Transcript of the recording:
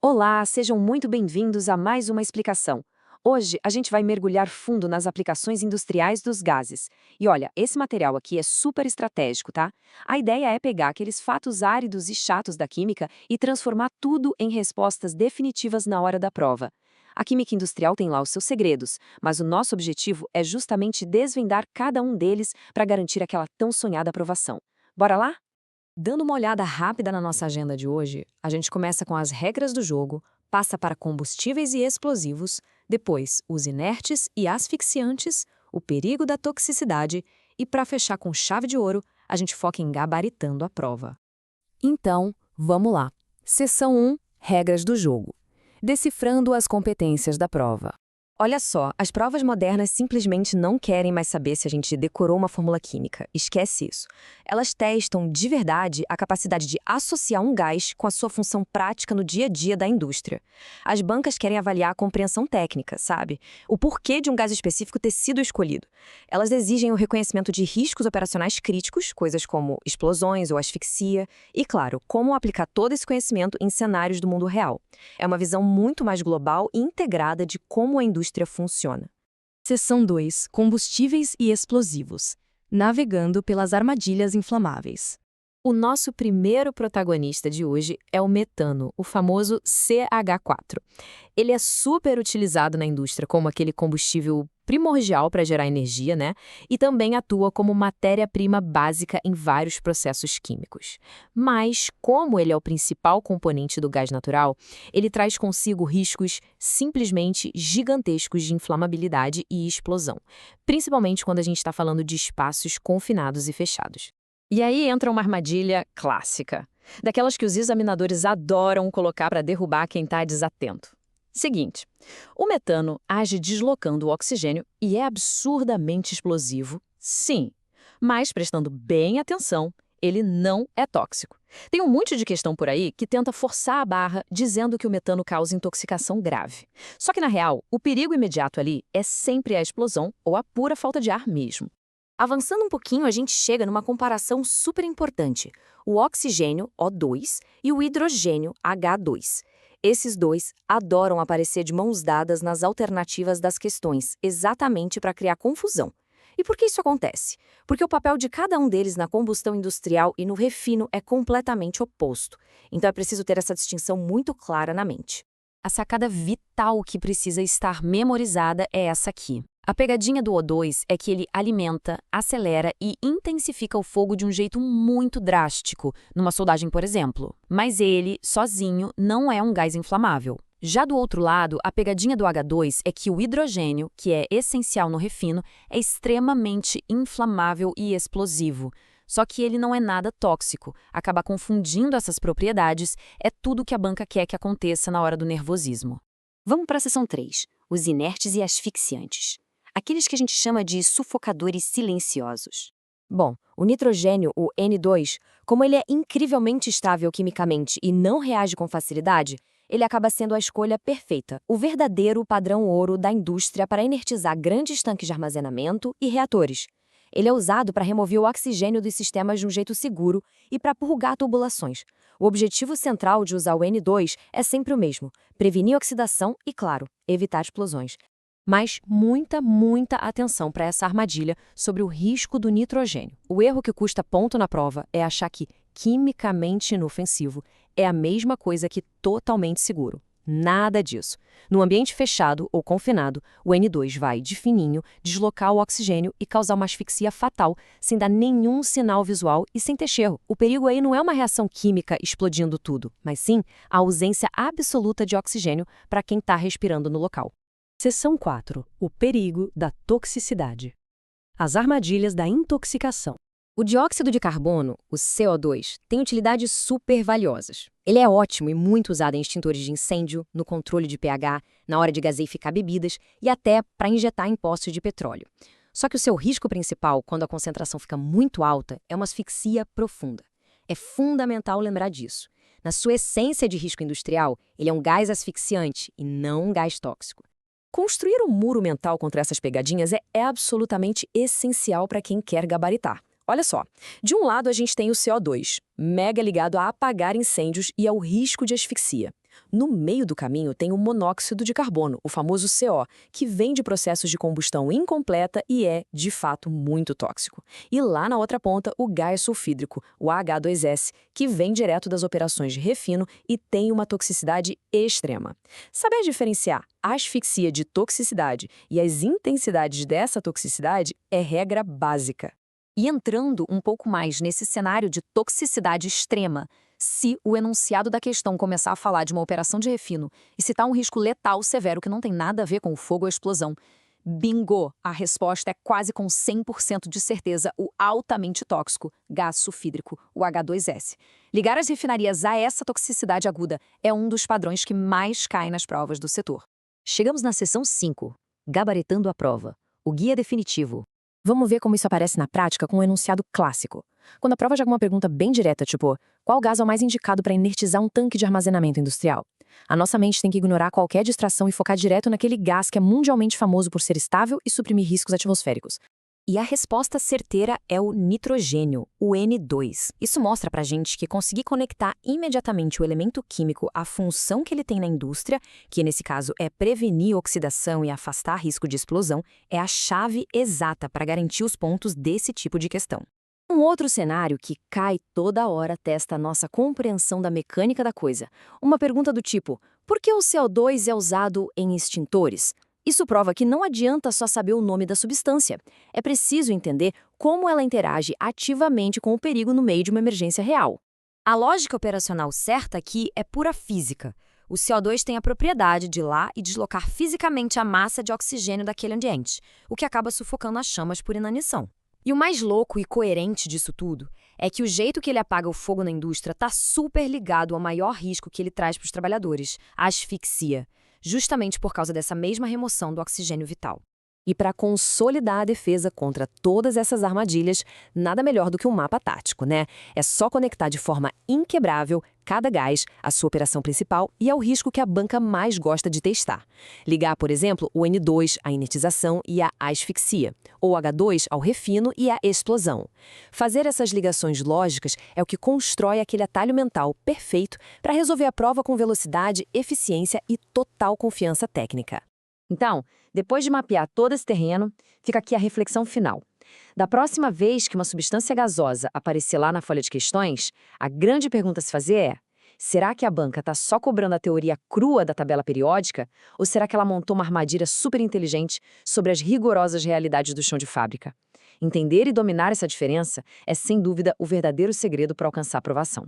Olá, sejam muito bem-vindos a mais uma explicação. Hoje a gente vai mergulhar fundo nas aplicações industriais dos gases. E olha, esse material aqui é super estratégico, tá? A ideia é pegar aqueles fatos áridos e chatos da química e transformar tudo em respostas definitivas na hora da prova. A química industrial tem lá os seus segredos, mas o nosso objetivo é justamente desvendar cada um deles para garantir aquela tão sonhada aprovação. Bora lá? Dando uma olhada rápida na nossa agenda de hoje, a gente começa com as regras do jogo, passa para combustíveis e explosivos, depois os inertes e asfixiantes, o perigo da toxicidade e, para fechar com chave de ouro, a gente foca em gabaritando a prova. Então, vamos lá. Seção 1, regras do jogo. Decifrando as competências da prova. Olha só, as provas modernas simplesmente não querem mais saber se a gente decorou uma fórmula química. Esquece isso. Elas testam de verdade a capacidade de associar um gás com a sua função prática no dia a dia da indústria. As bancas querem avaliar a compreensão técnica, sabe? O porquê de um gás específico ter sido escolhido. Elas exigem o reconhecimento de riscos operacionais críticos, coisas como explosões ou asfixia, e, claro, como aplicar todo esse conhecimento em cenários do mundo real. É uma visão muito mais global e integrada de como a indústria funciona. Seção 2. Combustíveis e explosivos. Navegando pelas armadilhas inflamáveis. O nosso primeiro protagonista de hoje é o metano, o famoso CH4. Ele é super utilizado na indústria como aquele combustível primordial para gerar energia, né? E também atua como matéria-prima básica em vários processos químicos. Mas, como ele é o principal componente do gás natural, ele traz consigo riscos simplesmente gigantescos de inflamabilidade e explosão, principalmente quando a gente está falando de espaços confinados e fechados. E aí entra uma armadilha clássica, daquelas que os examinadores adoram colocar para derrubar quem está desatento. Seguinte, o metano age deslocando o oxigênio e é absurdamente explosivo, sim, mas prestando bem atenção, ele não é tóxico. Tem um monte de questão por aí que tenta forçar a barra dizendo que o metano causa intoxicação grave. Só que, na real, o perigo imediato ali é sempre a explosão ou a pura falta de ar mesmo. Avançando um pouquinho, a gente chega numa comparação super importante: o oxigênio, O2, e o hidrogênio, H2. Esses dois adoram aparecer de mãos dadas nas alternativas das questões, exatamente para criar confusão. E por que isso acontece? Porque o papel de cada um deles na combustão industrial e no refino é completamente oposto. Então é preciso ter essa distinção muito clara na mente. A sacada vital que precisa estar memorizada é essa aqui. A pegadinha do O2 é que ele alimenta, acelera e intensifica o fogo de um jeito muito drástico, numa soldagem, por exemplo. Mas ele, sozinho, não é um gás inflamável. Já do outro lado, a pegadinha do H2 é que o hidrogênio, que é essencial no refino, é extremamente inflamável e explosivo. Só que ele não é nada tóxico. Acabar confundindo essas propriedades é tudo que a banca quer que aconteça na hora do nervosismo. Vamos para a seção 3, os inertes e asfixiantes. Aqueles que a gente chama de sufocadores silenciosos. Bom, o nitrogênio, o N2, como ele é incrivelmente estável quimicamente e não reage com facilidade, ele acaba sendo a escolha perfeita, o verdadeiro padrão ouro da indústria para inertizar grandes tanques de armazenamento e reatores. Ele é usado para remover o oxigênio dos sistemas de um jeito seguro e para purgar tubulações. O objetivo central de usar o N2 é sempre o mesmo: prevenir oxidação e, claro, evitar explosões. Mas muita atenção para essa armadilha sobre o risco do nitrogênio. O erro que custa ponto na prova é achar que quimicamente inofensivo é a mesma coisa que totalmente seguro. Nada disso. No ambiente fechado ou confinado, o N2 vai, de fininho, deslocar o oxigênio e causar uma asfixia fatal, sem dar nenhum sinal visual e sem ter cheiro. O perigo aí não é uma reação química explodindo tudo, mas sim a ausência absoluta de oxigênio para quem está respirando no local. Seção 4. O perigo da toxicidade. As armadilhas da intoxicação. O dióxido de carbono, o CO2, tem utilidades super valiosas. Ele é ótimo e muito usado em extintores de incêndio, no controle de pH, na hora de gaseificar bebidas e até para injetar em poços de petróleo. Só que o seu risco principal, quando a concentração fica muito alta, é uma asfixia profunda. É fundamental lembrar disso. Na sua essência de risco industrial, ele é um gás asfixiante e não um gás tóxico. Construir um muro mental contra essas pegadinhas é absolutamente essencial para quem quer gabaritar. Olha só, de um lado a gente tem o CO2, mega ligado a apagar incêndios e ao risco de asfixia. No meio do caminho tem o monóxido de carbono, o famoso CO, que vem de processos de combustão incompleta e é, de fato, muito tóxico. E lá na outra ponta, o gás sulfídrico, o H2S, que vem direto das operações de refino e tem uma toxicidade extrema. Saber diferenciar a asfixia de toxicidade e as intensidades dessa toxicidade é regra básica. E entrando um pouco mais nesse cenário de toxicidade extrema, se o enunciado da questão começar a falar de uma operação de refino e citar um risco letal severo que não tem nada a ver com o fogo ou a explosão, bingo! A resposta é quase com 100% de certeza o altamente tóxico gás sulfídrico, o H2S. Ligar as refinarias a essa toxicidade aguda é um dos padrões que mais cai nas provas do setor. Chegamos na seção 5, gabaritando a prova, o guia definitivo. Vamos ver como isso aparece na prática com um enunciado clássico. Quando a prova joga uma pergunta bem direta, tipo, qual gás é o mais indicado para inertizar um tanque de armazenamento industrial? A nossa mente tem que ignorar qualquer distração e focar direto naquele gás que é mundialmente famoso por ser estável e suprimir riscos atmosféricos. E a resposta certeira é o nitrogênio, o N2. Isso mostra pra gente que conseguir conectar imediatamente o elemento químico à função que ele tem na indústria, que nesse caso é prevenir oxidação e afastar risco de explosão, é a chave exata para garantir os pontos desse tipo de questão. Um outro cenário que cai toda hora testa a nossa compreensão da mecânica da coisa. Uma pergunta do tipo, por que o CO2 é usado em extintores? Isso prova que não adianta só saber o nome da substância. É preciso entender como ela interage ativamente com o perigo no meio de uma emergência real. A lógica operacional certa aqui é pura física. O CO2 tem a propriedade de ir lá e deslocar fisicamente a massa de oxigênio daquele ambiente, o que acaba sufocando as chamas por inanição. E o mais louco e coerente disso tudo é que o jeito que ele apaga o fogo na indústria está super ligado ao maior risco que ele traz para os trabalhadores, a asfixia, justamente por causa dessa mesma remoção do oxigênio vital. E para consolidar a defesa contra todas essas armadilhas, nada melhor do que um mapa tático, né? É só conectar de forma inquebrável cada gás à sua operação principal e ao risco que a banca mais gosta de testar. Ligar, por exemplo, o N2 à inetização e à asfixia, ou H2 ao refino e à explosão. Fazer essas ligações lógicas é o que constrói aquele atalho mental perfeito para resolver a prova com velocidade, eficiência e total confiança técnica. Então, depois de mapear todo esse terreno, fica aqui a reflexão final. Da próxima vez que uma substância gasosa aparecer lá na folha de questões, a grande pergunta a se fazer é: será que a banca está só cobrando a teoria crua da tabela periódica? Ou será que ela montou uma armadilha super inteligente sobre as rigorosas realidades do chão de fábrica? Entender e dominar essa diferença é, sem dúvida, o verdadeiro segredo para alcançar a aprovação.